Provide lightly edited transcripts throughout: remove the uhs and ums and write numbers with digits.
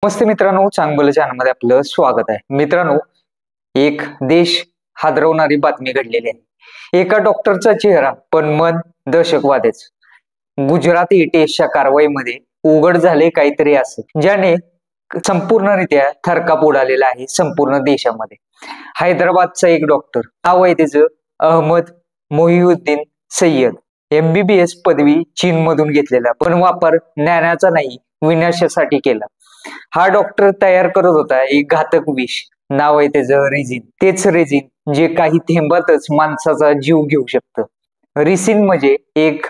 नमस्ते मित्रांनो, चांगलं चॅनलमध्ये आपलं स्वागत आहे. मित्रांनो, एक देश हादरवणारी बातमी घडलेली आहे. एका डॉक्टरचा चेहरा पण मन दहशतवादेच. गुजरात ATSच्या कारवाईमध्ये उघड झाले काहीतरी असं ज्याने संपूर्णरित्या थरकाप उडालेला आहे संपूर्ण देशामध्ये. हैदराबादचा एक डॉक्टर, नाव आहे त्याचं अहमद मोहिउद्दीन सय्यद. MBBS पदवी चीनमधून घेतलेला, पण वापर ज्ञानाचा नाही विनाशासाठी केला. हा डॉक्टर तयार करत होता एक घातक विष, नाव आहे त्याचं रेझिन. तेच रेझिन जे काही थेंबातच माणसाचा जीव घेऊ शकतं. रिसिन म्हणजे एक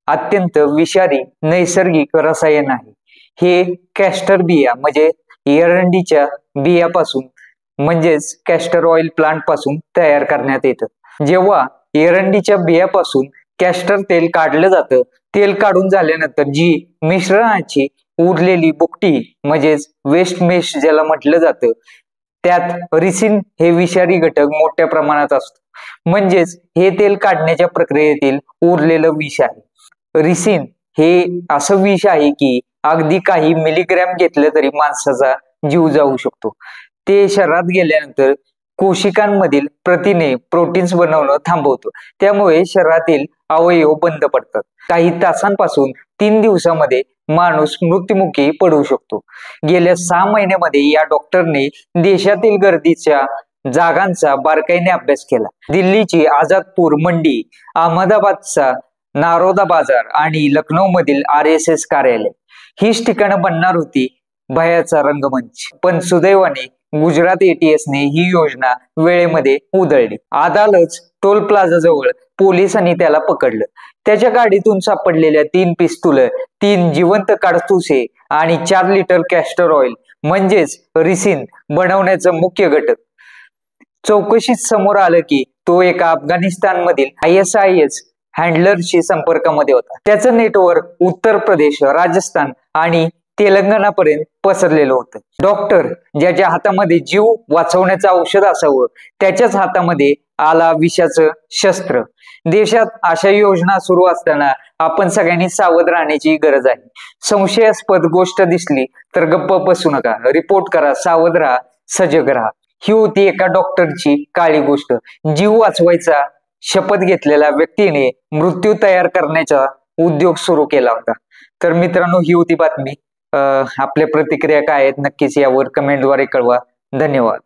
अत्यंत विषारी नैसर्गिक रसायन आहे. हे कॅस्टर बिया म्हणजे एरंडीच्या बियापासून म्हणजेच कॅस्टर ऑइल प्लांट पासून तयार करण्यात येतं. जेव्हा एरंडीच्या बियापासून कॅस्टर तेल काढलं जातं, तेल काढून झाल्यानंतर जी मिश्रणाची उरलेली बुकटी म्हणजेच वेस्ट मेश ज्याला म्हटलं जातं, त्यात रिसिन हे विषारी घटक मोठ्या प्रमाणात असतो. म्हणजेच हे तेल काढण्याच्या प्रक्रियेतील उरलेलं विष आहे. रिसिन हे असं विष आहे की अगदी काही मिलीग्रॅम घेतलं तरी माणसाचा जीव जाऊ शकतो. ते शरीरात गेल्यानंतर कोशिकांमधील प्रथिने प्रोटीन्स बनवणं थांबवतो. त्यामुळे शरीरातील अवयव बंद पडतात. काही तासांपासून 3 दिवसामध्ये माणूस मृत्युमुखी पडू शकतो. गेल्या 6 महिन्यामध्ये या डॉक्टरने देशातील गर्दीच्या जागांचा बारकाईने अभ्यास केला. दिल्लीची आझादपूर मंडी, अहमदाबादचा नारोदा बाजार आणि लखनौ मधील RSS कार्यालय हीच ठिकाणं बनणार होती भयाचा रंगमंच. पण सुदैवाने गुजरात ATSने ही योजना वेळेमध्ये उधळली. आदालच टोल प्लाझा जवळ पोलिसांनी त्याला पकडलं. त्याच्या गाडीतून सापडलेल्या 3 पिस्तुल, 3 जिवंत काडतुसे आणि 4 लिटर कॅस्टर ऑइल म्हणजेच रिसिन बनवण्याचं मुख्य घटक. चौकशीत समोर आलं की तो एका अफगाणिस्तानमधील ISIS हँडलरशी संपर्कामध्ये होता. त्याचं नेटवर्क उत्तर प्रदेश, राजस्थान आणि तेलंगणापर्यंत पसरलेलं होतं. डॉक्टर ज्याच्या हातामध्ये जीव वाचवण्याचं औषध असावं, त्याच्याच हातामध्ये आला विषाचं शस्त्र. देशात अशा योजना सुरू असताना आपण सगळ्यांनी सावध राहण्याची गरज आहे. संशयास्पद गोष्ट दिसली तर गप्प बसू नका, रिपोर्ट करा, सावध राहा, सजग राहा. ही होती एका डॉक्टरची काळी गोष्ट. जीव वाचवायचा शपथ घेतलेल्या व्यक्तीने मृत्यू तयार करण्याचा उद्योग सुरू केला होता. तर मित्रांनो, ही होती बातमी. आपल्या प्रतिक्रिया काय आहेत नक्कीच यावर कमेंटद्वारे कळवा. धन्यवाद.